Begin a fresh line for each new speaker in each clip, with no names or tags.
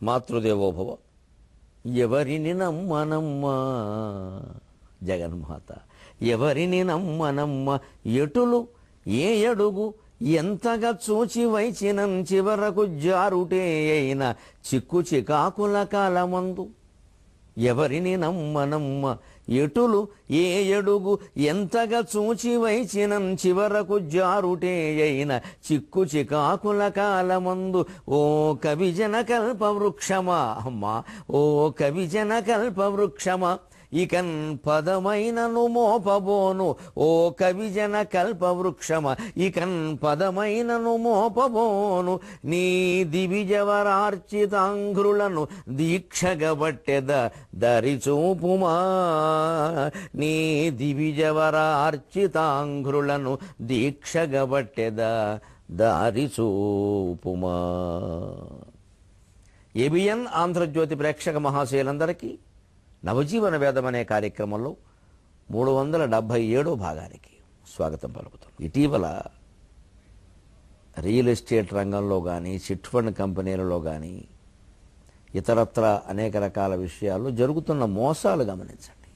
మాతృదేవోభవ. ఎవరిని నమ్మనమ్మా జగన్మాత, ఎవరిని నమ్మనమ్మ, ఎటులు ఏ అడుగు ఎంతగా చూచి వైచినం, చివరకు జారుటే అయిన చిక్కు చికాకుల కాలమందు. ఎవరిని నమ్మనమ్మ, ఎటులు ఏ అడుగు ఎంతగా చూచి వైచినం, చివరకు జారుటే అయిన చిక్కు చికాకుల కాలమందు. ఓ కవిజన కల్పవృక్షమా అమ్మా, ఓ కవిజన కల్పవృక్షమా, ఇకన్ పదమైనను మోపబోను. ఓ కవిజన కల్పవృక్షమ, ఇకన్ పదమైనను మోపబోను. నీ దివిజవరార్చితాంఘ్రులను దీక్షగబట్టెద దరిచూపుమా. నీ దివిజవరార్చితాంఘ్రులను దీక్షగబట్టెద దారిచూపుమా. ఏబిఎన్ ఆంధ్రజ్యోతి ప్రేక్షక మహాశయులందరికీ నవజీవన వేదం అనే కార్యక్రమంలో 377వ భాగానికి స్వాగతం పలుకుతాం. ఇటీవల రియల్ ఎస్టేట్ రంగంలో కానీ, చిట్ ఫండ్ కంపెనీలలో కానీ, ఇతరత్ర అనేక రకాల విషయాల్లో జరుగుతున్న మోసాలు గమనించండి.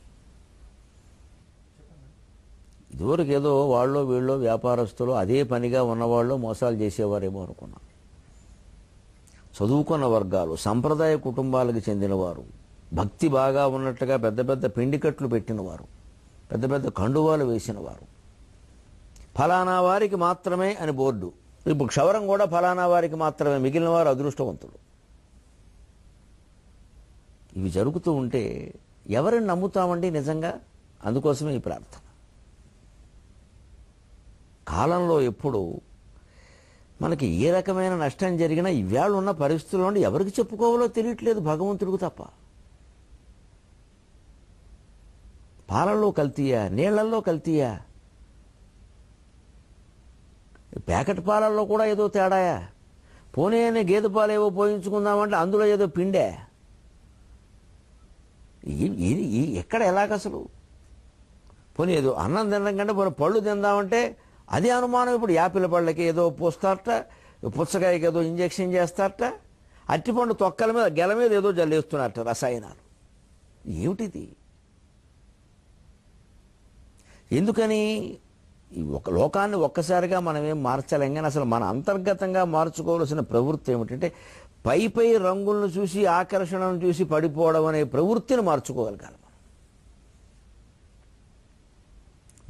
ఇదివరకు ఏదో వాళ్ళో వీళ్ళో వ్యాపారస్తులు అదే పనిగా ఉన్నవాళ్ళు మోసాలు చేసేవారేమో అనుకున్నాం. చదువుకున్న వర్గాలు, సంప్రదాయ కుటుంబాలకు చెందినవారు, భక్తి బాగా ఉన్నట్టుగా పెద్ద పెద్ద పిండికట్లు పెట్టినవారు, పెద్ద పెద్ద కండువాలు వేసినవారు, ఫలానా వారికి మాత్రమే అని బోర్డు. ఇప్పుడు క్షవరం కూడా ఫలానా వారికి మాత్రమే, మిగిలిన వారు అదృష్టవంతులు. ఇవి జరుగుతూ ఉంటే ఎవరిని నమ్ముతామండి నిజంగా? అందుకోసమే ఈ ప్రార్థన. కాలంలో ఎప్పుడు మనకి ఏ రకమైన నష్టం జరిగినా ఇవాళ ఉన్న పరిస్థితుల్లో నుండి ఎవరికి చెప్పుకోవాలో తెలియట్లేదు, భగవంతుడికి తప్ప. పాలల్లో కల్తీయా, నీళ్లల్లో కల్తీయా, ప్యాకెట్ పాలల్లో కూడా ఏదో తేడాయా, పోనీ అనే గేదె పాలు ఏవో పోయించుకుందామంటే అందులో ఏదో పిండే. ఎక్కడ ఎలాగసలు? పోనీ ఏదో అన్నం తినడం కంటే పోనీ పళ్ళు తిందామంటే అదే అనుమానం. ఇప్పుడు యాపిల్ పళ్ళకి ఏదో పోస్తారట, పుచ్చకాయకి ఏదో ఇంజెక్షన్ చేస్తారట, అరటిపండు తొక్కల మీద గెల మీద ఏదో జల్లేస్తున్నారట రసాయనాలు. ఏమిటిది? ఎందుకని? ఒక లోకాన్ని ఒక్కసారిగా మనం ఏం మార్చలేం, కానీ అసలు మన అంతర్గతంగా మార్చుకోవాల్సిన ప్రవృత్తి ఏమిటంటే పై పై రంగులను చూసి, ఆకర్షణను చూసి పడిపోవడం అనే ప్రవృత్తిని మార్చుకోగలగాలి మనం.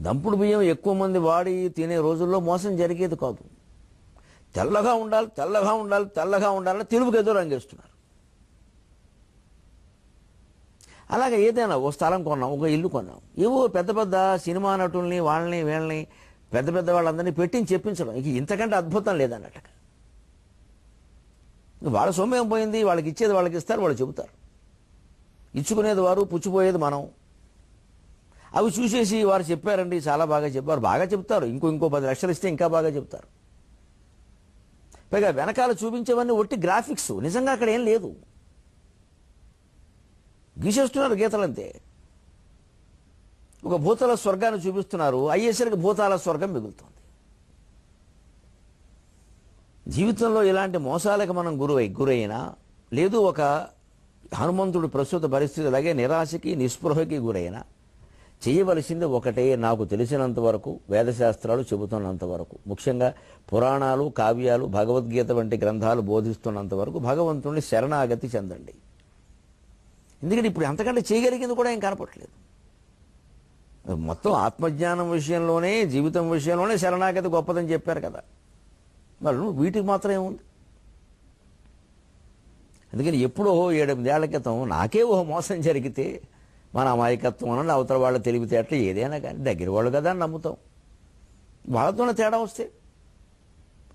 దంపుడు బియ్యం ఎక్కువ మంది వాడి తినే రోజుల్లో మోసం జరిగేది కాదు. తెల్లగా ఉండాలి, తెల్లగా ఉండాలి, తెల్లగా ఉండాలని తెలుగుకి ఏదో రంగేస్తున్నారు. అలాగే ఏదైనా ఓ స్థలం కొన్నాం, ఒక ఇల్లు కొన్నాం, ఏవో పెద్ద పెద్ద సినిమా నటుల్ని, వాళ్ళని వీళ్ళని, పెద్ద పెద్ద వాళ్ళందరినీ పెట్టించి చెప్పించడం, ఇక ఇంతకంటే అద్భుతం లేదన్నట్టుగా. వాళ్ళ సొమ్మేం పోయింది, వాళ్ళకి ఇచ్చేది వాళ్ళకి ఇస్తారు, వాళ్ళు చెబుతారు. ఇచ్చుకునేది వారు, పుచ్చిపోయేది మనం. అవి చూసేసి వారు చెప్పారండి, చాలా బాగా చెప్పారు, బాగా చెప్తారు, ఇంకో 10 లక్షలు ఇస్తే ఇంకా బాగా చెప్తారు. పైగా వెనకాల చూపించేవన్నీ ఒట్టి గ్రాఫిక్స్, నిజంగా అక్కడ ఏం లేదు, గీసేస్తున్నారు గీతలంతే. ఒక భూతాల స్వర్గాన్ని చూపిస్తున్నారు, అయ్యేసరికి భూతాల స్వర్గం మిగులుతుంది. జీవితంలో ఇలాంటి మోసాలకు మనం గురైనా లేదు, ఒక హనుమంతుడు ప్రస్తుత పరిస్థితి అలాగే నిరాశకి నిస్పృహకి గురైనా చేయవలసింది ఒకటే. నాకు తెలిసినంత వరకు, వేదశాస్త్రాలు చెబుతున్నంత వరకు, ముఖ్యంగా పురాణాలు, కావ్యాలు, భగవద్గీత వంటి గ్రంథాలు బోధిస్తున్నంత వరకు భగవంతుడిని శరణాగతి చెందండి. ఎందుకంటే ఇప్పుడు అంతకంటే చేయగలిగింది కూడా ఏం కనపట్లేదు. మొత్తం ఆత్మజ్ఞానం విషయంలోనే, జీవితం విషయంలోనే శరణాగతి గొప్పదని చెప్పారు కదా, మరి వీటికి మాత్రం ఏముంది? అందుకని ఎప్పుడో 7-8 ఏళ్ల క్రితం నాకే ఓ మోసం జరిగితే మన అమాయకత్వం అనండి, అవతల వాళ్ళ తెలివితేటలు ఏదైనా కానీ దగ్గర వాళ్ళు కదా అని నమ్ముతాం. వాళ్ళతోనే తేడా వస్తే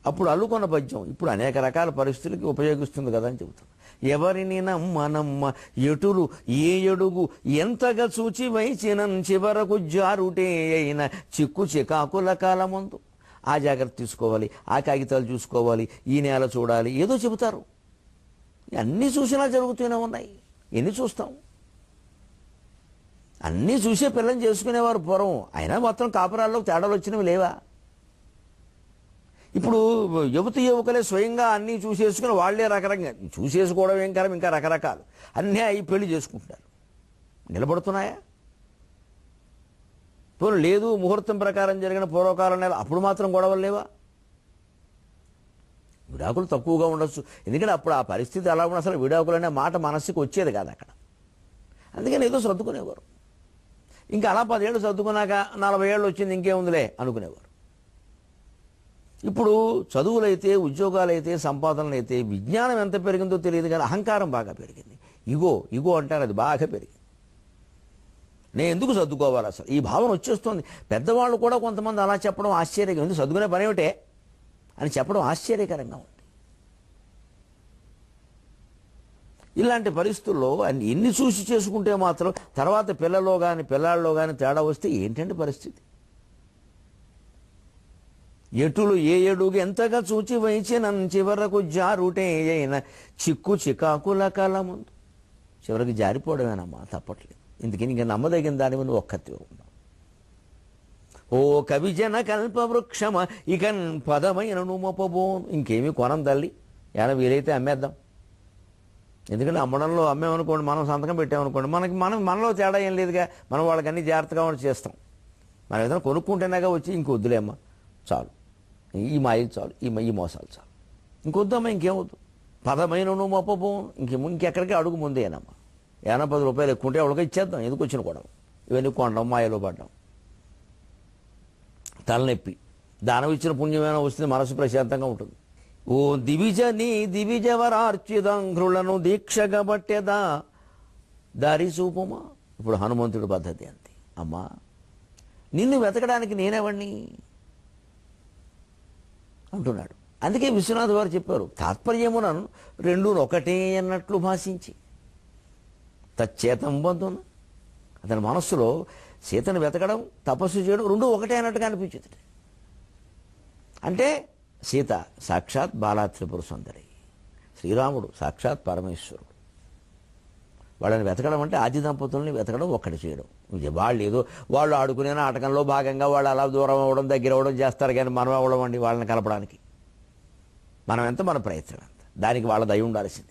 అప్పుడు అల్లుకున్న పద్యం ఇప్పుడు అనేక రకాల పరిస్థితులకి ఉపయోగిస్తుంది కదా అని చెబుతాం. ఎవరిని నమ్మనమ్మ, ఎటులు ఏ అడుగు ఎంతగా చూచి వైచినం, చివరకు జారుటే అయిన చిక్కు చికాకుల కాలమందు. ఆ జాగ్రత్త తీసుకోవాలి, ఆ కాగితాలు చూసుకోవాలి, ఈ నేల చూడాలి, ఏదో చెబుతారు. అన్నీ చూసినా జరుగుతూనే ఉన్నాయి. ఎన్ని చూస్తాం? అన్నీ చూసే పిల్లని చేసుకునేవారు పూర్వం. అయినా మొత్తం కాపురాల్లో తేడాలు వచ్చినవి లేవా? ఇప్పుడు యువతి యువకులే స్వయంగా అన్నీ చూసేసుకుని వాళ్లే రకరకంగా చూసేసుకోవడం ఏం కాలం ఇంకా రకరకాలు అన్నీ అయి పెళ్లి చేసుకుంటున్నారు. నిలబడుతున్నాయా? పోనీ లేదు ముహూర్తం ప్రకారం జరిగిన పూర్వకాలం నెల అప్పుడు మాత్రం గొడవలు లేవా? విడాకులు తక్కువగా ఉండొచ్చు, ఎందుకంటే అప్పుడు ఆ పరిస్థితి ఎలా ఉన్నా అసలు విడాకులు అనే మాట మనస్సుకు వచ్చేది కాదు అక్కడ. అందుకని ఏదో సర్దుకునేవారు. ఇంకా అలా 10 ఏళ్ళు సర్దుకున్నాక 40 ఏళ్ళు వచ్చింది ఇంకేముందిలే అనుకునేవారు. ఇప్పుడు చదువులైతే ఉద్యోగాలైతే సంపాదనలైతే విజ్ఞానం ఎంత పెరిగిందో తెలియదు కానీ అహంకారం బాగా పెరిగింది. ఇగో అంటారు, అది బాగా పెరిగింది. నేను ఎందుకు సర్దుకోవాలి అసలు ఈ భావన వచ్చేస్తుంది. పెద్దవాళ్ళు కూడా కొంతమంది అలా చెప్పడం ఆశ్చర్యంగా ఉంది. సర్దుకునే పని ఏమిటే అని చెప్పడం ఆశ్చర్యకరంగా ఉంది. ఇలాంటి పరిస్థితుల్లో ఎన్ని చూసి చేసుకుంటే మాత్రం తర్వాత పిల్లలో కానీ పిల్లాళ్ళలో కానీ తేడా వస్తే ఏంటంటే పరిస్థితి. ఎటులు ఏ ఏడుగు ఎంతగా చూచి వహించిన చివరకు జారుటే అయిన చిక్కు చికాకుల కాల ముందు చివరికి జారిపోవడమేనమ్మా, తప్పట్లేదు. ఇందుకని ఇంకా నమ్మదగిన దాని ముందు ఒక్కతిగా ఉన్నాం. ఓ కవిజన కల్పవృక్షమ ఇకన్ పదమైన నుమపబోను. ఇంకేమీ కొనం తల్లి, ఏమైనా వీలైతే అమ్మేద్దాం. ఎందుకంటే అమ్మడంలో అమ్మేమనుకోండి, మనం సంతకం పెట్టామనుకోండి, మనలో తేడా ఏం లేదుగా. మనం వాళ్ళకి అన్ని జాగ్రత్తగా చేస్తాం. మనం ఏదైనా కొనుక్కుంటేనాగా వచ్చి ఇంకొద్దులేమ్మా చాలు, ఈ మాయలు చాలు, ఈ మోసాలు చాలు, ఇంకొద్దమ్మా, ఇంకేమొద్దు. పదమైన నుమపబోను. ఇంకెక్కడికి అడుగు ముందేనమ్మా. ఏమైనా 10 రూపాయలు ఎక్కువ ఉంటే ఎవరికో ఇచ్చేద్దాం. ఎందుకు వచ్చిన కూడా ఇవన్నీ కొనడం, మాయలో పడ్డం, తలనొప్పి. దానం ఇచ్చిన పుణ్యమైనా వస్తుంది, మనసు ప్రశాంతంగా ఉంటుంది. ఓ దివిజవరార్చితంఘ్రులను దీక్షగా పట్టేదా దారి చూపమా. ఇప్పుడు హనుమంతుడి పద్ధతి అంతే. అమ్మా నిన్ను వెతకడానికి నేనేవాణ్ణి అంటున్నాడు. అందుకే విశ్వనాథ్ వారు చెప్పారు, తాత్పర్యమునను రెండూ ఒకటే అన్నట్లు భాషించి తచ్చేతం బంధున. అతని మనస్సులో సీతను వెతకడం, తపస్సు చేయడం రెండూ ఒకటే అన్నట్టుగా అనిపించింది. అంటే సీత సాక్షాత్ బాలా త్రిపుర సుందరి, శ్రీరాముడు సాక్షాత్ పరమేశ్వరుడు. వాళ్ళని వెతకడం అంటే ఆది దంపతుల్ని వెతకడం, ఒక్కటి చేయడం. వాళ్ళు ఆడుకునే నాటకంలో భాగంగా వాళ్ళు అలా దూరం అవ్వడం, దగ్గర అవ్వడం చేస్తారు. కానీ మనం అవ్వడం అండి వాళ్ళని కలపడానికి మనం ఎంత, మన ప్రయత్నం ఎంత, దానికి వాళ్ళ దయ ఉండాల్సింది.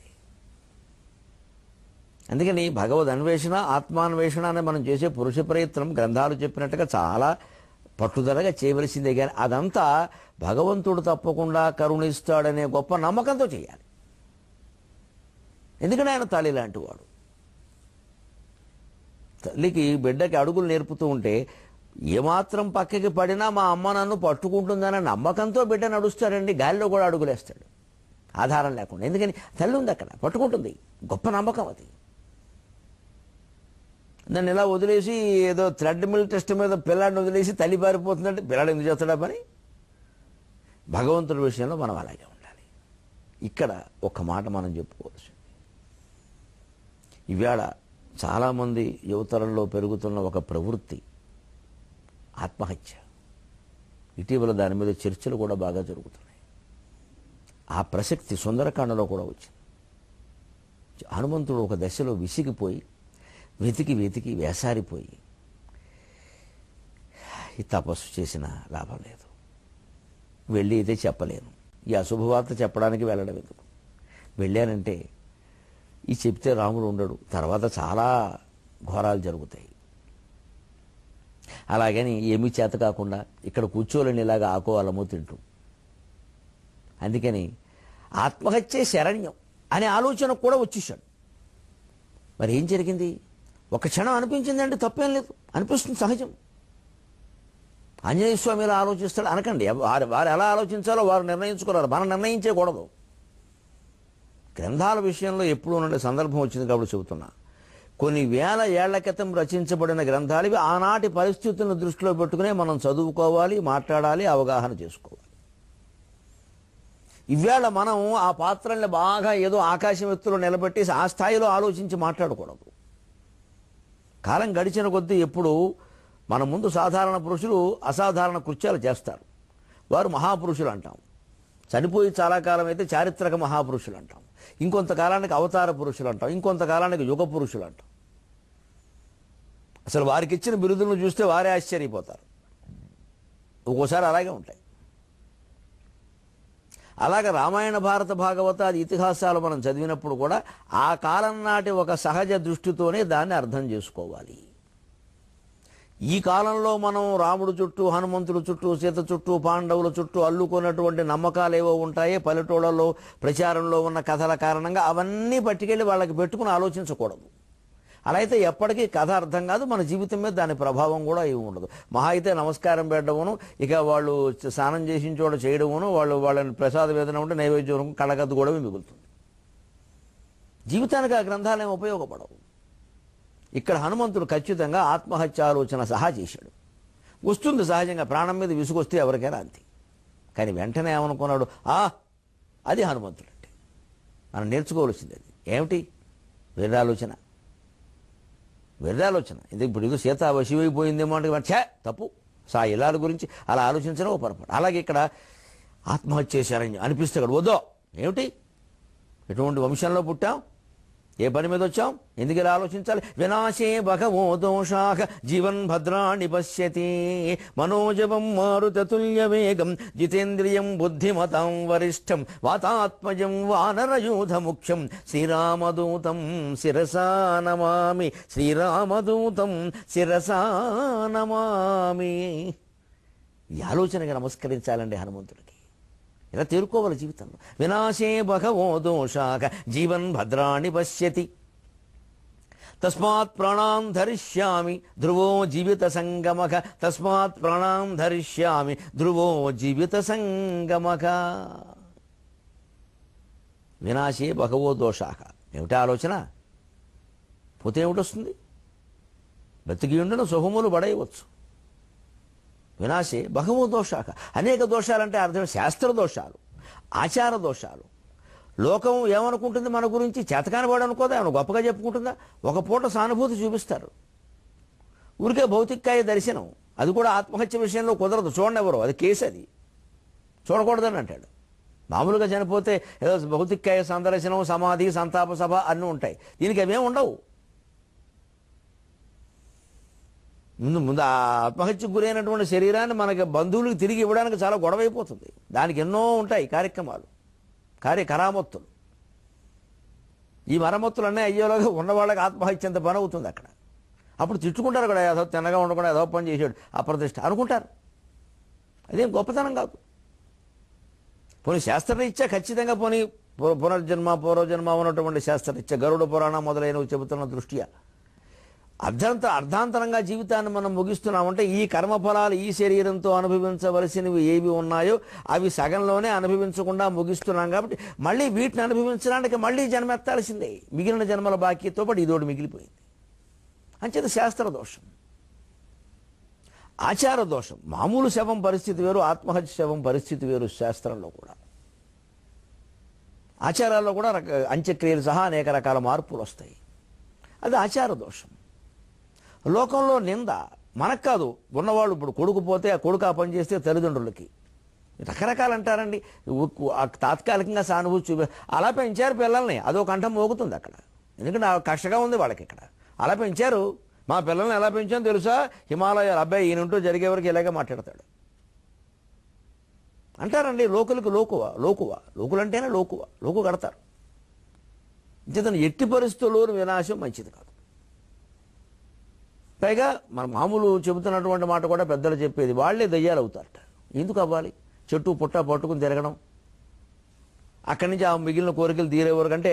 అందుకని భగవద్ అన్వేషణ, ఆత్మాన్వేషణ అనే మనం చేసే పురుష ప్రయత్నం గ్రంథాలు చెప్పినట్టుగా చాలా పట్టుదలగా చేయవలసిందే. కానీ అదంతా భగవంతుడు తప్పకుండా కరుణిస్తాడనే గొప్ప నమ్మకంతో చేయాలి. ఎందుకంటే ఆయన తల్లి లాంటి వాడు. తల్లికి బిడ్డకి అడుగులు నేర్పుతూ ఉంటే ఏమాత్రం పక్కకి పడినా మా అమ్మ నన్ను పట్టుకుంటుందనే నమ్మకంతో బిడ్డ నడుస్తాడండి. గాలిలో కూడా అడుగులేస్తాడు ఆధారం లేకుండా. ఎందుకని తల్లి ఉంది అక్కడ, పట్టుకుంటుంది. గొప్ప నమ్మకం అది. నన్ను ఇలా వదిలేసి ఏదో థ్రెడ్మిల్ టెస్ట్ మీద పిల్లాడిని వదిలేసి తల్లి పారిపోతుందంటే పిల్లాడు ఎందుకు చేస్తాడా పని? భగవంతుడి విషయంలో మనం అలాగే ఉండాలి. ఇక్కడ ఒక మాట మనం చెప్పుకోవాల్సింది, ఇవాళ చాలామంది యువతరంలో పెరుగుతున్న ఒక ప్రవృత్తి ఆత్మహత్య. ఇటీవల దాని మీద చర్చలు కూడా బాగా జరుగుతున్నాయి. ఆ ప్రసక్తి సుందరకాండలో కూడా వచ్చింది. హనుమంతుడు ఒక దశలో విసిగిపోయి వెతికి వేసారిపోయి ఈ తపస్సు చేసిన లాభం లేదు, వెళ్ళి అయితే చెప్పలేను, ఈ అశుభవార్త చెప్పడానికి వెళ్ళడం ఎందుకు, వెళ్ళానంటే ఈ చెప్తే రాముడు ఉండడు, తర్వాత చాలా ఘోరాలు జరుగుతాయి. అలాగని ఏమీ చేత కాకుండా ఇక్కడ కూర్చోలేని ఇలాగా ఆకోవాలమో తింటూ. అందుకని ఆత్మహత్యే శరణ్యం అనే ఆలోచన కూడా వచ్చేసాడు. మరి ఏం జరిగింది? ఒక క్షణం అనిపించిందంటే తప్పేం లేదు, అనిపిస్తుంది, సహజం. ఆంజనేయ స్వామి ఇలా ఆలోచిస్తాడు అనకండి. వారు ఎలా ఆలోచించాలో వారు నిర్ణయించుకోవాలి, మనం నిర్ణయించకూడదు. గ్రంథాల విషయంలో ఎప్పుడు ఉండే సందర్భం వచ్చింది కాబట్టి చెబుతున్నా. కొన్ని వేల ఏళ్ల క్రితం రచించబడిన గ్రంథాలు ఇవి. ఆనాటి పరిస్థితులను దృష్టిలో పెట్టుకునే మనం చదువుకోవాలి, మాట్లాడాలి, అవగాహన చేసుకోవాలి. ఇవాళ మనం ఆ పాత్రల్ని బాగా ఏదో ఆకాశం ఎత్తులో నిలబెట్టేసి ఆ స్థాయిలో ఆలోచించి మాట్లాడకూడదు. కాలం గడిచిన కొద్దీ ఎప్పుడు మన ముందు సాధారణ పురుషులు అసాధారణ కృత్యాలు చేస్తారు, వారు మహాపురుషులు అంటాం. చనిపోయి చాలా కాలం అయితే చారిత్రక మహాపురుషులు అంటాం. ఇంకొంతకాలానికి అవతార పురుషులు అంటాం, ఇంకొంతకాలానికి యుగ పురుషులు అంటాం. అసలు వారికి ఇచ్చిన బిరుదులను చూస్తే వారే ఆశ్చర్యపోతారు. ఒక్కోసారి అలాగే ఉంటాయి. అలాగే రామాయణ భారత భాగవతాది ఇతిహాసాలు మనం చదివినప్పుడు కూడా ఆ కాలం నాటి ఒక సహజ దృష్టితోనే దాన్ని అర్థం చేసుకోవాలి. ఈ కాలంలో మనం రాముడు చుట్టూ, హనుమంతుడు చుట్టూ, సీత చుట్టూ, పాండవుల చుట్టూ అల్లుకున్నటువంటి నమ్మకాలు ఏవో ఉంటాయో పల్లెటూళ్ళలో ప్రచారంలో ఉన్న కథల కారణంగా అవన్నీ పట్టుకెళ్ళి వాళ్ళకి పెట్టుకుని ఆలోచించకూడదు. అలా అయితే ఎప్పటికీ కథ అర్థం కాదు, మన జీవితం మీద దాని ప్రభావం కూడా ఏమి ఉండదు. మహా అయితే నమస్కారం పెట్టడమును, ఇక వాళ్ళు స్నానం చేసిన చోట చేయడమును, వాళ్ళని ప్రసాద వేదన ఉంటే నైవేద్యం కళ్ళగద్దు కూడా మిగులుతుంది. జీవితానికి ఆ గ్రంథాలు ఏమి ఉపయోగపడవు. ఇక్కడ హనుమంతుడు ఖచ్చితంగా ఆత్మహత్య ఆలోచన సహా చేశాడు. వస్తుంది సహజంగా, ప్రాణం మీద విసుగొస్తే ఎవరికైనా అంతే. కానీ వెంటనే ఏమనుకున్నాడు, అది హనుమంతుడు అంటే మనం నేర్చుకోవాల్సింది. అది ఏమిటి? వెర్రాలోచన. ఇది ఇప్పుడు ఇది సీత వశివైపోయిందేమో అంటే తప్పు. ఇలాల గురించి అలా ఆలోచించడం ఓ పొరపాటు. అలాగే ఇక్కడ ఆత్మహత్య చేశారని అనిపిస్తే వద్దో, ఏమిటి ఎటువంటి వంశంలో పుట్టాం, ఏ పని మీద వచ్చాం, ఎందుకు ఇలా ఆలోచించాలి? వినాశే భగవో దోషాః జీవన్ భద్రాణి పశ్యతి మనోజవం మారుతతుల్య వేగం జితేంద్రియం బుద్ధిమతాం వరిష్టం వాతాత్మజం వానరయూధ ముఖ్యం శ్రీరామదూతం శిరసా నమామి. శ్రీరామదూతం శిరసా నమామి. ఈ ఆలోచనగా నమస్కరించాలండి హనుమంతుడికి. ఇలా తేరుకోవాలి జీవితంలో. వినాశే భగవో దోషాః జీవన్ భద్రాణి పశ్యతి తస్మాత్ ప్రాణాం ధరిష్యామి ధ్రువో జీవిత సంగమః. తస్మాత్ ప్రాణాం ధరిష్యామి ధ్రువో జీవిత సంగమః. వినాశే భగవో దోషాః. ఏమిటా ఆలోచన? పోతే ఏమిటొస్తుంది? బతికి ఉండను శుభములు పడేయవచ్చు. వినాశే బహవో దోషాక. అనేక దోషాలంటే అర్థం శాస్త్ర దోషాలు, ఆచార దోషాలు. లోకం ఏమనుకుంటుంది మన గురించి? చేతకాని వాడు అనుకోదా, ఏమైనా గొప్పగా చెప్పుకుంటుందా? ఒక పూట సానుభూతి చూపిస్తారు. ఊరికే భౌతికాయ దర్శనం, అది కూడా ఆత్మహత్య విషయంలో కుదరదు. చూడండి ఎవరు, అది కేసు, అది చూడకూడదని అంటాడు. మామూలుగా చనిపోతే ఏదో భౌతికాయ సందర్శనం, సమాధి, సంతాప సభ అన్నీ ఉంటాయి. దీనికి అవేం ఉండవు. ముందు ఆ ఆత్మహత్యకు గురైనటువంటి శరీరాన్ని మనకి బంధువులకు తిరిగి ఇవ్వడానికి చాలా గొడవైపోతుంది. దానికి ఎన్నో ఉంటాయి కార్యక్రమాలు, కరామత్తులు. ఈ మరమ్మత్తులన్నీ అయ్యేలాగా ఉన్నవాళ్ళకి ఆత్మహత్య ఎంత పని అవుతుంది అక్కడ. అప్పుడు తిట్టుకుంటారు కూడా, ఏదో తిన్నగా ఉండకుండా ఏదో పని చేశాడు, అప్రతిష్ట అనుకుంటారు. అదేం గొప్పతనం కాదు. పోనీ శాస్త్రరీత్యా ఖచ్చితంగా పోనీ పునర్జన్మ పూర్వజన్మ ఉన్నటువంటి శాస్త్రరీత్యా గరుడ పురాణం మొదలైనవి చెబుతున్న దృష్ట్యా అర్ధాంతరంగా జీవితాన్ని మనం ముగిస్తున్నామంటే ఈ కర్మఫలాలు ఈ శరీరంతో అనుభవించవలసినవి ఏవి ఉన్నాయో అవి సగంలోనే అనుభవించకుండా ముగిస్తున్నాం. కాబట్టి మళ్ళీ వీటిని అనుభవించడానికి మళ్ళీ జన్మెత్తాల్సిందే. మిగిలిన జన్మల బాకీతో పాటు ఇదోటి మిగిలిపోయింది. అంచేత శాస్త్ర దోషం, ఆచార దోషం. మామూలు శవం పరిస్థితి వేరు, ఆత్మహత్య శవం పరిస్థితి వేరు. శాస్త్రంలో కూడా ఆచారాల్లో కూడా అంత్యక్రియలు సహా అనేక రకాల మార్పులు వస్తాయి. అది ఆచార దోషం. లోకంలో నింద మనకు కాదు, ఉన్నవాళ్ళు. ఇప్పుడు కొడుకు పోతే ఆ కొడుకు ఆ పని చేస్తే తల్లిదండ్రులకి రకరకాలు అంటారండి. తాత్కాలికంగా సానుభూతి చూపి అలా పెంచారు పిల్లల్ని, అదో కంఠం మోగుతుంది అక్కడ. ఎందుకంటే ఆ కష్టంగా ఉంది వాళ్ళకి. ఇక్కడ అలా పెంచారు, మా పిల్లల్ని ఎలా పెంచామో తెలుసా, హిమాలయాలు. అబ్బాయి ఈయనంటూ జరిగే వరకు ఇలాగే మాట్లాడతాడు అంటారండి. లోకులంటేనే లోకు కడతారు. ఇంకేతను ఎట్టి పరిస్థితుల్లోనూ వినాశం మంచిది కాదు. పైగా మన మామూలు చెబుతున్నటువంటి మాట కూడా పెద్దలు చెప్పేది, వాళ్లే దయ్యాలు అవుతారట. ఎందుకు అవ్వాలి? చెట్టు పుట్ట పట్టుకుని తిరగడం, అక్కడి నుంచి ఆ మిగిలిన కోరికలు తీరే వరకు. అంటే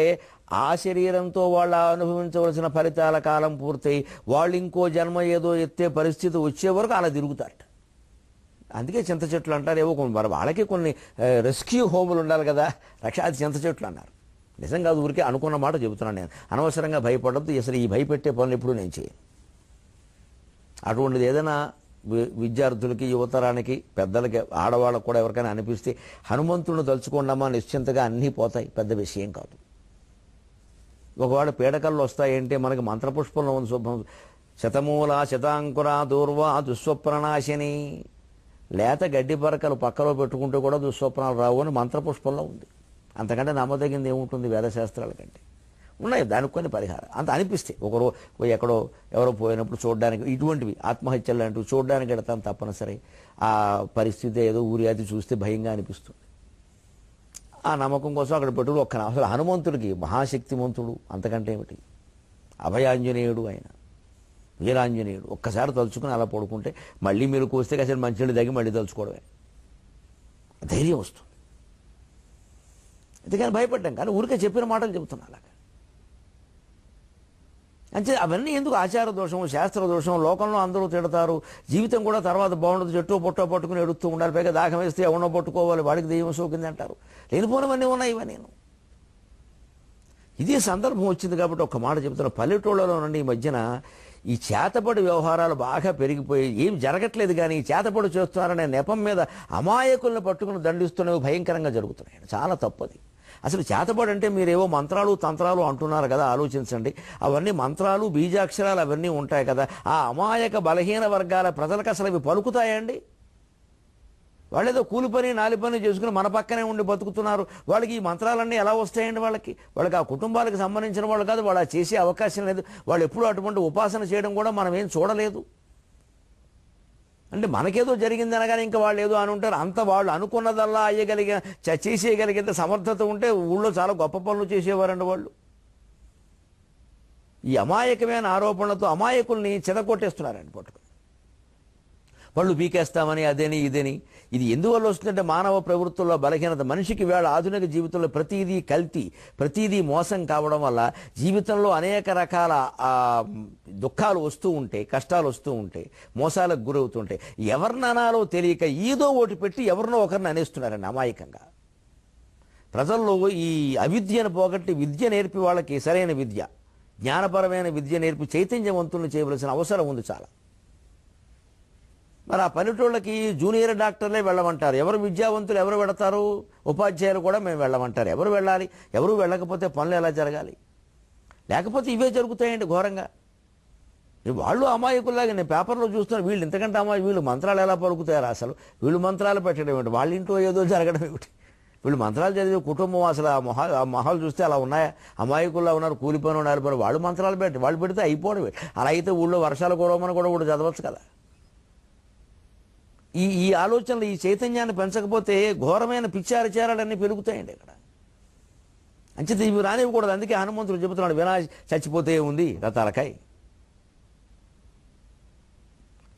ఆ శరీరంతో వాళ్ళు అనుభవించవలసిన ఫలితాల కాలం పూర్తయి వాళ్ళు ఇంకో జన్మ ఏదో ఎత్తే పరిస్థితి వచ్చే వరకు అలా తిరుగుతారట. అందుకే చింత చెట్లు అంటారు. ఏవో మరి వాళ్ళకి కొన్ని రెస్క్యూ హోములు ఉండాలి కదా, అది చింత చెట్లు అన్నారు. నిజం కాదు, ఊరికే అనుకున్న మాట చెబుతున్నాను నేను. అనవసరంగా భయపడద్దు. అసలు ఈ భయపెట్టే పనులు ఎప్పుడు నేను చేయను. అటువంటిది ఏదైనా విద్యార్థులకి, యువతరానికి, పెద్దలకి, ఆడవాళ్ళకు కూడా ఎవరికైనా అనిపిస్తే హనుమంతుడిని తలుచుకోండమ్మా, నిశ్చింతగా అన్నీ పోతాయి, పెద్ద విషయం కాదు. ఒకవేళ పీడకల్లో వస్తాయంటే మనకి మంత్రపుష్పంలో ఉంది శుభ్రం. శతమూల శతాంకుర దూర్వా దుస్వప్ననాశిని. లేత గడ్డి పరకలు పక్కలో పెట్టుకుంటూ కూడా దుస్వప్నాలు రావు అని మంత్రపుష్పంలో ఉంది. అంతకంటే నమ్మదగింది ఏముంటుంది వేదశాస్త్రాల కంటే? ఉన్నాయి దానికి కొన్ని పరిహారం. అంత అనిపిస్తే ఒకరు ఎక్కడో ఎవరో పోయినప్పుడు చూడడానికి, ఇటువంటివి ఆత్మహత్యలు లాంటివి చూడడానికి వెళతాను తప్పనిసరి. ఆ పరిస్థితి ఏదో ఊరి అది చూస్తే భయంగా అనిపిస్తుంది. ఆ నమ్మకం కోసం అక్కడ పెట్టుడు ఒక్క అసలు హనుమంతుడికి మహాశక్తిమంతుడు అంతకంటే ఏమిటి, అభయాంజనేయుడు ఆయన, వీరాంజనేయుడు. ఒక్కసారి తలుచుకుని అలా పడుకుంటే మళ్ళీ మీరు కూస్తే కాసేపు మంచినీళ్ళు తగ్గి మళ్ళీ తలుచుకోవడమే, ధైర్యం వస్తుంది. అందుకని భయపడ్డాం, కానీ ఊరికే చెప్పిన మాటలు చెబుతున్నా అలాగా. అంటే అవన్నీ ఎందుకు ఆచార దోషం, శాస్త్ర దోషం, లోకంలో అందరూ తిడతారు, జీవితం కూడా తర్వాత బాగుండదు, చెట్టు పొట్టో పట్టుకుని ఎడుతూ ఉండాలి, పైగా దాహం వేస్తే ఎవరినో పట్టుకోవాలి, వాడికి దెయ్యం సోకింది అంటారు. లేనిపోనివన్నీ ఉన్నాయి ఇవన్నీ. ఇదే సందర్భం వచ్చింది కాబట్టి ఒక మాట చెబుతున్నా. పల్లెటూళ్ళలో నుండి ఈ మధ్యన ఈ చేతపడి వ్యవహారాలు బాగా పెరిగిపోయి ఏం జరగట్లేదు, కానీ ఈ చేతపడి చేస్తున్నారనే నెపం మీద అమాయకులను పట్టుకుని దండిస్తున్నవి భయంకరంగా జరుగుతున్నాయి. చాలా తప్పది. అసలు చేతబడి అంటే మీరేవో మంత్రాలు తంత్రాలు అంటున్నారు కదా, ఆలోచించండి. అవన్నీ మంత్రాలు బీజాక్షరాలు అవన్నీ ఉంటాయి కదా. ఆ అమాయక బలహీన వర్గాల ప్రజలకు అసలు అవి పలుకుతాయండి? వాళ్ళేదో కూలి పని నాలి పని చేసుకుని మన పక్కనే ఉండి బతుకుతున్నారు. వాళ్ళకి ఈ మంత్రాలన్నీ ఎలా వస్తాయండి? వాళ్ళకి ఆ కుటుంబాలకు సంబంధించిన వాళ్ళు కాదు, వాళ్ళు చేసే అవకాశం లేదు. వాళ్ళు ఎప్పుడూ అటువంటి ఉపాసన చేయడం కూడా మనం ఏం చూడలేదు. అంటే మనకేదో జరిగింది అనగానే ఇంకా వాళ్ళు ఏదో అని ఉంటారు. అంత వాళ్ళు అనుకున్నదల్లా చేసేయగలిగేంత సమర్థత ఉంటే ఊళ్ళో చాలా గొప్ప పనులు చేసేవారండి వాళ్ళు. ఈ అమాయకమైన ఆరోపణలతో అమాయకుల్ని చెదకొట్టేస్తున్నారండి పట్టుకుని. పళ్ళు పీకేస్తామని అదేని ఇదేని. ఇది ఎందువల్ల వస్తుందంటే మానవ ప్రవృత్తుల్లో బలహీనత. మనిషికి వేళ ఆధునిక జీవితంలో ప్రతిదీ కల్తీ, ప్రతిదీ మోసం కావడం వల్ల జీవితంలో అనేక రకాల దుఃఖాలు వస్తూ ఉంటే, కష్టాలు వస్తూ ఉంటే, మోసాలకు గురవుతుంటే ఎవరిననాలో తెలియక ఏదో ఓటు పెట్టి ఎవరినో ఒకరిని అనేస్తున్నారండి అమాయకంగా. ప్రజల్లో ఈ అవిద్యను పోగొట్టి విద్య నేర్పి వాళ్ళకి సరైన విద్య, జ్ఞానపరమైన విద్య నేర్పి చైతన్యవంతులను చేయవలసిన అవసరం ఉంది చాలా. మరి ఆ పల్లెటూళ్ళకి జూనియర్ డాక్టర్లే వెళ్ళమంటారు. ఎవరు విద్యావంతులు ఎవరు వెళతారు? ఉపాధ్యాయులు కూడా మేము వెళ్ళమంటారు. ఎవరు వెళ్ళాలి? ఎవరు వెళ్ళకపోతే పనులు ఎలా జరగాలి? లేకపోతే ఇవే జరుగుతాయండి ఘోరంగా. వాళ్ళు అమాయకుల్లాగా నేను పేపర్లో చూస్తున్నాను. వీళ్ళు ఇంతకంటే వీళ్ళు మంత్రాలు ఎలా పలుకుతారు? అసలు వీళ్ళు మంత్రాలు పెట్టడం ఏమిటి? వాళ్ళ ఇంట్లో ఏదో జరగడం ఏమిటి? వీళ్ళు మంత్రాలు చదివే కుటుంబం అసలు ఆ మొహాలు చూస్తే అలా ఉన్నాయా? అమాయకుల్లా ఉన్నారు, కూలిపోయిన నాలిపోయిన. వాళ్ళు మంత్రాలు వాళ్ళు పెడితే అయిపోవడం. అలా అయితే ఊళ్ళో వర్షాలు కురవమని కూడా చదవచ్చు కదా. ఈ ఆలోచనలు, ఈ చైతన్యాన్ని పెంచకపోతే ఘోరమైన పిచ్చారచారాలన్నీ పెరుగుతాయండి ఇక్కడ. అంచేత ఇవి రానివ్వకూడదు. అందుకే హనుమంతుడు చెబుతున్నాడు, వినాశ చచ్చిపోతే ఉంది రతాలకాయ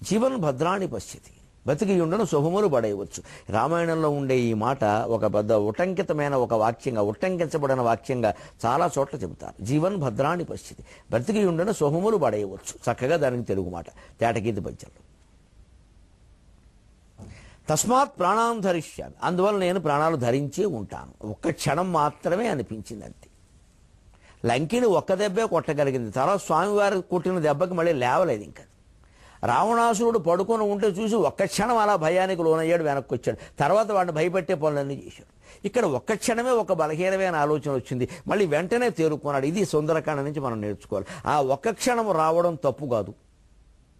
జీవన్ భద్రాణి పశ్యతి, బతికి ఉండను శుభములు పడేయవచ్చు. రామాయణంలో ఉండే ఈ మాట ఒక పెద్ద ఉటంకితమైన ఒక వాక్యంగా, ఉటంకించబడిన వాక్యంగా చాలా చోట్ల చెబుతారు. జీవన్ భద్రాణి పశ్యతి, బతికి ఉండను శుభములు పడేయవచ్చు. చక్కగా దానికి తెలుగు మాట తేటగీతి పద్యంలో. తస్మాత్ ప్రాణాం ధరిష్యామి, అందువల్ల నేను ప్రాణాలు ధరించే ఉంటాను. ఒక్క క్షణం మాత్రమే అనిపించింది అంతే. లంకిని ఒక్క దెబ్బే కొట్టగలిగింది. తర్వాత స్వామివారి కొట్టిన దెబ్బకి మళ్ళీ లేవలేదు. ఇంకా రావణాసురుడు పడుకొని ఉంటే చూసి ఒక్క క్షణం అలా భయానికి లోనయ్యాడు, వెనక్కి వచ్చాడు. తర్వాత వాడిని భయపెట్టే పనులన్నీ చేశాడు. ఇక్కడ ఒక్క క్షణమే ఒక బలహీనమైన ఆలోచన వచ్చింది, మళ్ళీ వెంటనే తేరుకున్నాడు. ఇది సుందరకాండ నుంచి మనం నేర్చుకోవాలి. ఆ ఒక్క క్షణం రావడం తప్పు కాదు,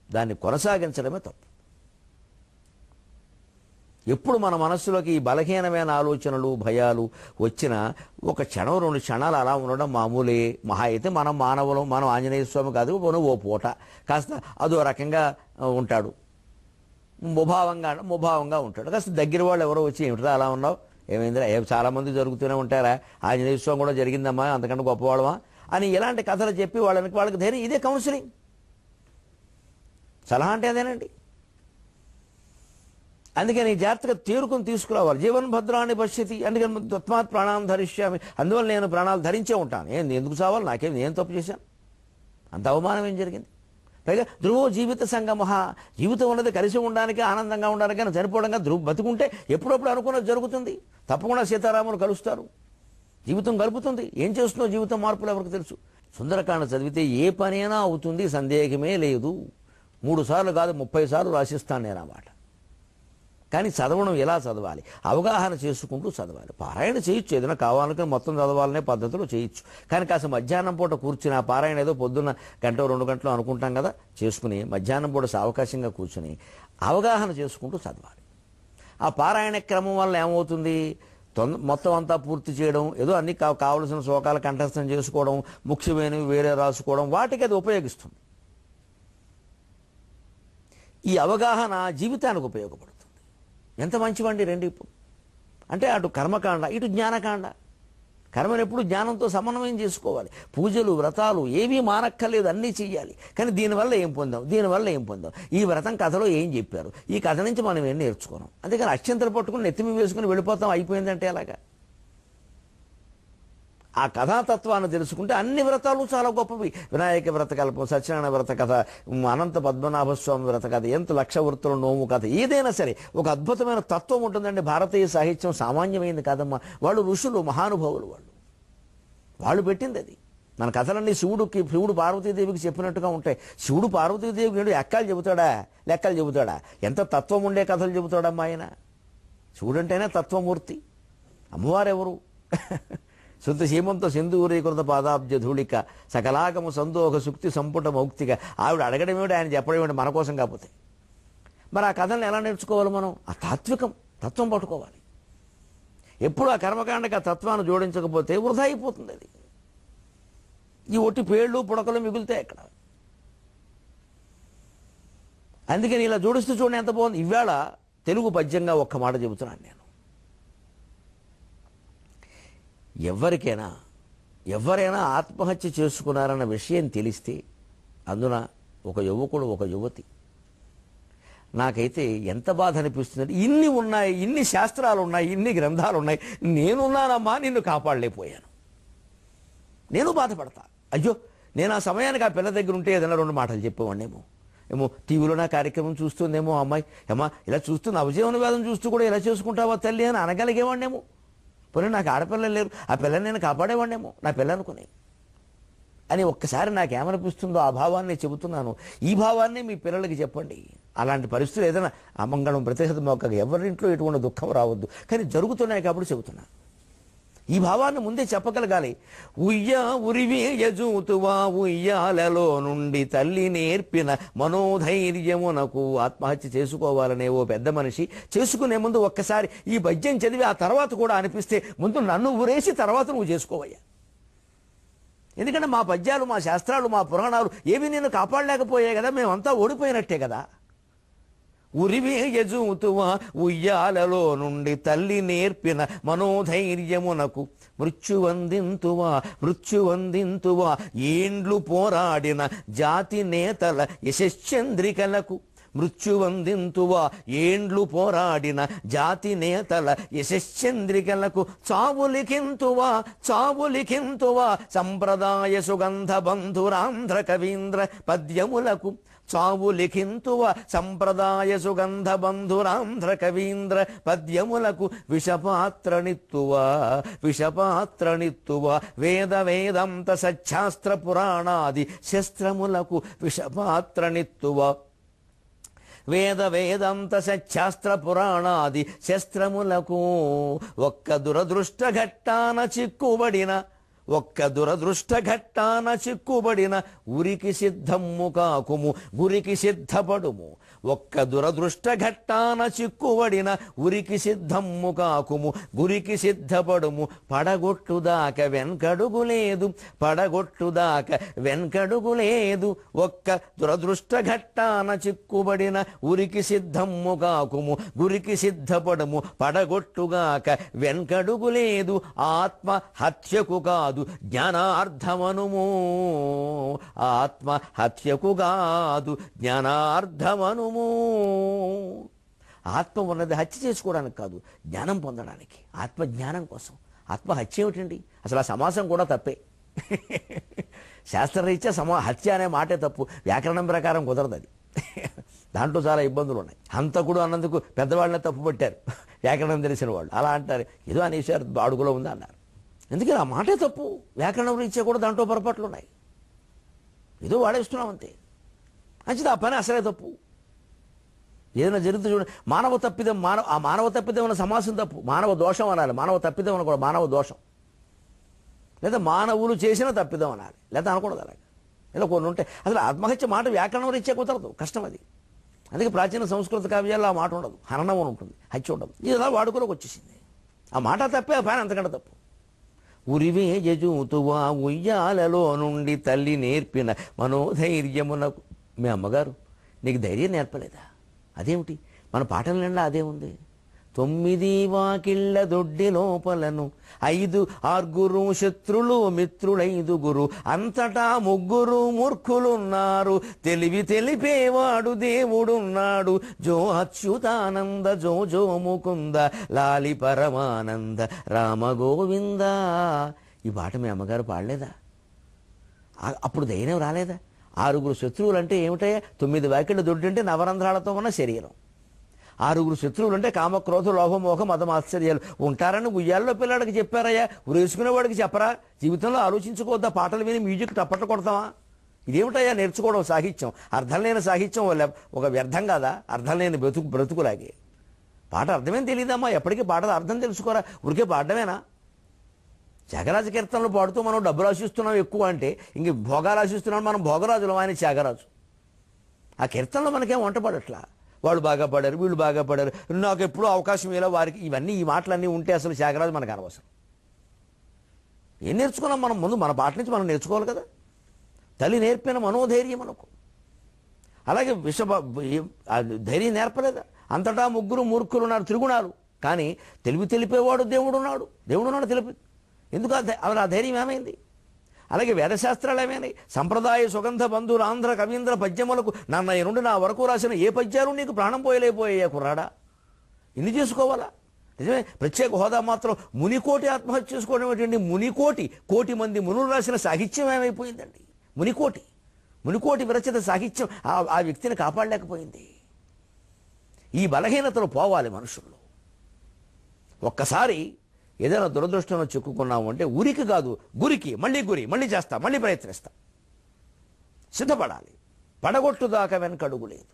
దాన్ని కొనసాగించడమే తప్పు. ఎప్పుడు మన మనస్సులోకి ఈ బలహీనమైన ఆలోచనలు భయాలు వచ్చినా ఒక క్షణం 2 క్షణాలు అలా ఉండడం మామూలే. మహా అయితే మనం మానవులం, మనం ఆంజనేయ స్వామి కాదు, ఓ పూట కాస్త అదో రకంగా ఉంటాడు, ముభావంగా ఉంటాడు. కాస్త దగ్గర వాళ్ళు ఎవరో వచ్చి ఏమిట్రా అలా ఉన్నావు, ఏమైందిరా, చాలామంది జరుగుతూనే ఉంటారా, ఆంజనేయ స్వామి కూడా జరిగిందమ్మా, అంతకంటే గొప్పవాళ్ళమా అని ఇలాంటి కథలు చెప్పి వాళ్ళకి ధైర్యం. ఇదే కౌన్సిలింగ్. సలహా అంటే అదేనండి. అందుకని జాగ్రత్తగా తేరుకొని తీసుకురావాలి. జీవన్ భద్రాన్ని పశ్యతి, అందుకని తస్మాత్ ప్రాణాన్ని ధరిష్యామి, అందువల్ల నేను ప్రాణాలు ధరించే ఉంటాను. ఎందుకు చావాలి? నాకేం, నేను తప్పు చేశాను? అంత అవమానం ఏం జరిగింది? పైగా ధ్రువో జీవిత సంగమః, జీవితం ఉన్నది కలిసి ఉండడానికి, ఆనందంగా ఉండడానికి, చనిపోవడంగా. బతుకుంటే ఎప్పుడప్పుడు అనుకున్నది జరుగుతుంది. తప్పకుండా సీతారాములు కలుస్తారు, జీవితం గడుపుతుంది. ఏం చేస్తుందో జీవితం మార్పులు ఎవరికి తెలుసు? సుందరకాండ చదివితే ఏ పనైనా అవుతుంది, సందేహమే లేదు. 3 సార్లు కాదు 30 సార్లు రాసిస్తాను నేను ఆ మాట. కానీ చదవడం ఎలా చదవాలి? అవగాహన చేసుకుంటూ చదవాలి. పారాయణ చేయొచ్చు, ఏదైనా కావాలనుకుని మొత్తం చదవాలనే పద్ధతిలో చేయొచ్చు. కానీ కాస్త మధ్యాహ్నం పూట కూర్చుని ఆ పారాయణ ఏదో పొద్దున్న 1-2 గంటలు అనుకుంటాం కదా, చేసుకుని మధ్యాహ్నం పూట సావకాశంగా కూర్చుని అవగాహన చేసుకుంటూ చదవాలి. ఆ పారాయణ క్రమం వల్ల ఏమవుతుంది? మొత్తం అంతా పూర్తి చేయడం, ఏదో అన్ని కావలసిన శ్లోకాలు కంఠస్థం చేసుకోవడం, ముఖ్యమైనవి వేరే రాసుకోవడం, వాటికి అది ఉపయోగిస్తుంది. ఈ అవగాహన జీవితానికి ఉపయోగపడుతుంది. ఎంత మంచివండి రెండు ఇప్పుడు. అంటే అటు కర్మకాండ ఇటు జ్ఞానకాండ. కర్మను ఎప్పుడు జ్ఞానంతో సమన్వయం చేసుకోవాలి. పూజలు వ్రతాలు ఏవీ మానక్కర్లేదు, అన్నీ చెయ్యాలి. కానీ దీనివల్ల ఏం పొందాం, దీనివల్ల ఏం పొందాం, ఈ వ్రతం కథలో ఏం చెప్పారు, ఈ కథ నుంచి మనం ఏం నేర్చుకున్నాం. అందుకని అక్షంతలు పట్టుకుని నెత్తిమి వేసుకుని వెళ్ళిపోతాం, అయిపోయిందంటే అలాగా. ఆ కథాతత్వాన్ని తెలుసుకుంటే అన్ని వ్రతాలు చాలా గొప్పవి. వినాయక వ్రత కల్పం, సత్యనారాయణ వ్రత కథ, అనంత పద్మనాభస్వామి వ్రత కథ, ఎంత లక్ష వృత్తుల నోము కథ, ఏదైనా సరే ఒక అద్భుతమైన తత్వం ఉంటుందండి. భారతీయ సాహిత్యం సామాన్యమైంది కాదమ్మా. వాళ్ళు ఋషులు, మహానుభావులు, వాళ్ళు పెట్టింది అది. మన కథలన్నీ శివుడు పార్వతీదేవికి చెప్పినట్టుగా ఉంటాయి. శివుడు పార్వతీదేవికి ఎక్కలు చెబుతాడా, లెక్కలు చెబుతాడా? ఎంత తత్వం ఉండే కథలు చెబుతాడమ్మా ఆయన. శివుడంటేనే తత్వమూర్తి. అమ్మవారెవరు? శుద్ధ సీమంతో సింధూరీకృత పాదాబ్జ ధూళిక సకలాగము సందోహ సుక్తి సంపుట మౌక్తిక. ఆవిడ అడగడం ఏమిటి, ఆయన చెప్పడం ఏమిటి, మన కోసం కాకపోతే. మరి ఆ కథలను ఎలా నేర్చుకోవాలి మనం? ఆ తత్వం పట్టుకోవాలి. ఎప్పుడు ఆ కర్మకాండకి ఆ తత్వాన్ని జోడించకపోతే వృధా అయిపోతుంది అది. ఈ ఒట్టి పేళ్ళు పుడకలు మిగులుతాయి అక్కడ. అందుకని ఇలా జోడిస్తూ చూడండి ఎంత బాగుంది. ఇవాళ తెలుగు పద్యంగా ఒక్క మాట చెబుతున్నాను నేను. ఎవరైనా ఆత్మహత్య చేసుకున్నారన్న విషయం తెలిస్తే అందున ఒక యువకుడు, ఒక యువతి, నాకైతే ఎంత బాధ అనిపిస్తుంది. ఇన్ని ఉన్నాయి, ఇన్ని శాస్త్రాలు ఉన్నాయి, ఇన్ని గ్రంథాలు ఉన్నాయి, నేనున్నానమ్మా, నిన్ను కాపాడలేకపోయాను, నేను బాధపడతా. అయ్యో, నేను ఆ సమయానికి ఆ పిల్ల దగ్గర ఉంటే ఏదైనా 2 మాటలు చెప్పేవాడినేమో. టీవీలో నా కార్యక్రమం చూస్తుందేమో, అమ్మాయి అమ్మా ఇలా చూస్తూ నవజీవన వేదం చూస్తూ కూడా ఇలా చేసుకుంటావా తల్లి అని అనగలిగేవాడినేమో. పోనీ నాకు ఆడపిల్లలు లేరు, ఆ పిల్లని నేను కాపాడేవాడినేమో, నా పిల్ల అనుకుని అని ఒక్కసారి నాకేమనిపిస్తుందో ఆ భావాన్ని చెబుతున్నాను. ఈ భావాన్ని మీ పిల్లలకి చెప్పండి. అలాంటి పరిస్థితులు ఏదైనా అమంగళం ప్రతిహత మొక్క ఎవరింట్లో ఎటువంటి దుఃఖం రావద్దు, కానీ జరుగుతున్నాయి కాబట్టి చెబుతున్నా. ఈ భావాన్ని ముందే చెప్పగలగాలి. ఉరివేయజూతువా ఉయ్యాలలో నుండి తల్లి నేర్పిన మనోధైర్యమునకు. ఆత్మహత్య చేసుకోవాలనే ఓ పెద్ద మనిషి చేసుకునే ముందు ఒక్కసారి ఈ పద్యం చదివి ఆ తర్వాత కూడా అనిపిస్తే ముందు నన్ను ఊరేసి తర్వాత నువ్వు చేసుకోవయ్యా. ఎందుకంటే మా పద్యాలు, మా శాస్త్రాలు, మా పురాణాలు ఏవి నిన్ను కాపాడలేకపోయాయి కదా, మేమంతా ఓడిపోయినట్టే కదా. ఉరివేయజూతువా ఉయ్యాలలో నుండి తల్లి నేర్పిన మనోధైర్యమునకు. మృత్యువందింతువా ఏండ్లు పోరాడిన జాతి నేతల యశశ్చంద్రికలకు. మృత్యువందింతువా ఏండ్లు పోరాడిన జాతి నేతల యశశ్చంద్రికలకు. చావులికింతువా సంప్రదాయ సుగంధ బంధురాంధ్ర కవీంద్ర పద్యములకు. చావులిఖింతువ సంప్రదాయ సుగంధ బంధురాంధ్ర కవీంద్ర పద్యములకు. విషపాత్రనిత్తువ వేదాంత సచ్చాస్త్ర పురాణాది శస్త్రములకు. విషపాత్రనిత్తువ వేదాంత సచ్చాస్త్ర పురాణాది శస్త్రములకు. ఒక్క దురదృష్ట ఘట్టాన ఉరికి సిద్ధమ్ము కాకుము, గురికి సిద్ధపడుము. ఒక్క దురదృష్ట ఘట్టాన చిక్కుబడిన ఉరికి సిద్ధమ్ము కాకుము, గురికి సిద్ధపడుము. పడగొట్టుదాక వెన్కడుగు లేదు. ఒక్క దురదృష్ట ఘట్టాన చిక్కుబడిన ఉరికి సిద్ధమ్ము కాకుము, గురికి సిద్ధపడుము. పడగొట్టుగాక వెన్కడుగు లేదు. ఆత్మ హత్యకు కాదు జ్ఞానార్థమనుము. ఆత్మ హత్యకు కాదు జ్ఞానార్థమనుము. ఆత్మ ఉన్నది హత్య చేసుకోవడానికి కాదు, జ్ఞానం పొందడానికి, ఆత్మజ్ఞానం కోసం. ఆత్మహత్య ఏమిటండి? అసలు ఆ సమాసం కూడా తప్పే. శాస్త్రరీత్యా హత్య అనే మాటే తప్పు, వ్యాకరణం ప్రకారం కుదరదు అది. దాంట్లో చాలా ఇబ్బందులు ఉన్నాయి. హంతకుడు అన్నందుకు పెద్దవాళ్ళనే తప్పు పట్టారు వ్యాకరణం తెలిసిన వాళ్ళు. అలా అంటారు, ఏదో అనేసారు, అడుగులో ఉంది అన్నారు. ఎందుకని ఆ మాటే తప్పు. వ్యాకరణం రీత్యా కూడా దాంట్లో పొరపాట్లు ఉన్నాయి, ఏదో వాడేస్తున్నాం అంతే. మంచిది, ఆ పని అసలే తప్పు. ఏదైనా జరుగుతూ చూడండి, మానవ తప్పిదం, ఆ మానవ తప్పిదం అన్న సమాసం తప్పు. మానవ దోషం అనాలి, మానవ తప్పిదం అని కూడా మానవ దోషం, లేదా మానవులు చేసిన తప్పిదం అనాలి, లేదా అనకూడదు. అలాగే ఇలా కొన్ని ఉంటాయి. అసలు ఆత్మహత్య మాట వ్యాకరణం రీత్యా కుదరదు, కష్టం అది. అందుకే ప్రాచీన సంస్కృత కావ్యాల్లో ఆ మాట ఉండదు, హననం అని ఉంటుంది, హత్య ఉండదు. ఇది అలా వాడుకలోకి వచ్చేసింది. ఆ మాట తప్పే, ఆ పని అంతకంటే తప్పు. ఉరివేయజూతువా ఉయ్యాలలో నుండి తల్లి నేర్పిన మనోధైర్యమునకు. మీ అమ్మగారు నీకు ధైర్యం నేర్పలేదా? అదేమిటి, మన పాటల నిండా అదే ఉంది. 9 వాకిళ్ళ దొడ్డి లోపలను 5 శత్రులు మిత్రులైదుగురు అంతటా 3 మూర్ఖులున్నారు తెలివి తెలిపేవాడు దేవుడున్నాడు జో అచ్యుతానంద జో జో ముకుంద లాలి పరమానంద రామ గోవింద. ఈ పాట మీ అమ్మగారు పాడలేదా? అప్పుడు ధైర్యం రాలేదా? 6 శత్రువులు అంటే ఏమిటయ్యా? 9 వాకిళ్ళ దొడ్డి అంటే నవరంధ్రాలతో ఉన్న శరీరం. 6 శత్రువులు అంటే కామక్రోధ లోభమోహ మదం ఆశ్చర్యాలు ఉంటారని ఉయ్యాల్లో పిల్లాడికి చెప్పారయ్యా. ఉరేసుకునేవాడికి చెప్పరా? జీవితంలో ఆలోచించుకోవద్దా? పాటలు విని మ్యూజిక్ టప్పట్లు కొడతామా? ఇదేమిటయ్యా నేర్చుకోవడం? సాహిత్యం అర్థం లేని సాహిత్యం ఒక వ్యర్థం కాదా? అర్థం లేని బ్రతుకులాగే పాట అర్థమేం తెలియదమ్మా. ఎప్పటికీ పాటలు అర్థం తెలుసుకోరా? ఉరికే పాడమేనా? త్యాగరాజ కీర్తనలు పాడుతూ మనం డబ్బులు ఆశిస్తున్నాం ఎక్కువ అంటే ఇంక భోగాలు ఆశిస్తున్నాం. మనం భోగరాజులం, ఆయన త్యాగరాజు. ఆ కీర్తనలో మనకేం వంట పడట్లా. వాళ్ళు బాగా పడారు, వీళ్ళు బాగా పడారు, నాకు ఎప్పుడూ అవకాశం ఇలా వారికి. ఇవన్నీ ఈ మాటలన్నీ ఉంటే అసలు త్యాగరాజు మనకు అనవసరం. ఏం నేర్చుకున్నాం మనం? ముందు మన పాట నుంచి మనం నేర్చుకోవాలి కదా. తల్లి నేర్పిన మనోధైర్యం మనకు. అలాగే ధైర్యం నేర్పలేదా? అంతటా 3 మూర్ఖులు ఉన్నారు, త్రిగుణాలు. కానీ తెలివి తెలిపేవాడు దేవుడున్నాడు తెలిపి. ఎందుకు ఆ ధైర్యం ఏమైంది? అలాగే వేదశాస్త్రాలు ఏమైనాయి? సంప్రదాయ సుగంధ బంధువులు ఆంధ్ర కవీంద్ర పద్యములకు నన్న నుండి నా వరకు రాసిన ఏ పద్యాలు నీకు ప్రాణం పోయలేకపోయా కుర్రాడా? ఇన్ని చేసుకోవాలా? నిజమే. ప్రత్యేక హోదా మాత్రం మునికోటి ఆత్మహత్య చేసుకోవడం ఏంటండి? కోటి మంది మునులు రాసిన సాహిత్యం ఏమైపోయిందండి? మునికోటి విరచిత సాహిత్యం ఆ వ్యక్తిని కాపాడలేకపోయింది. ఈ బలహీనతలు పోవాలి మనుషుల్లో. ఒక్కసారి ఏదైనా దురదృష్టంలో చిక్కుకున్నాము అంటే ఉరికి కాదు, గురికి, మళ్ళీ చేస్తా, మళ్ళీ ప్రయత్నిస్తా. సిద్ధపడాలి. పడగొట్టుదాకా వెనకడుగు లేదు.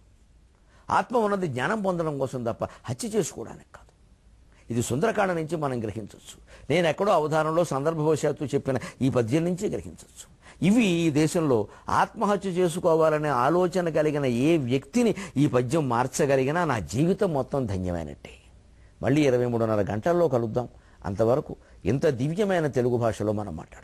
ఆత్మ ఉన్నది జ్ఞానం పొందడం కోసం తప్ప హత్య చేసుకోవడానికి కాదు. ఇది సుందరకాండ నుంచి మనం గ్రహించవచ్చు. నేను ఎక్కడో అవధానంలో సందర్భవశాత్తు చెప్పిన ఈ పద్యం నుంచి గ్రహించవచ్చు. ఇవి ఈ దేశంలో ఆత్మహత్య చేసుకోవాలనే ఆలోచన కలిగిన ఏ వ్యక్తిని ఈ పద్యం మార్చగలిగినా నా జీవితం మొత్తం ధన్యమైనట్టే. మళ్ళీ 23:30 గంటల్లో కలుద్దాం. అంతవరకు ఇంత దివ్యమైన తెలుగు భాషలో మనం మాట్లాడుకుందాం.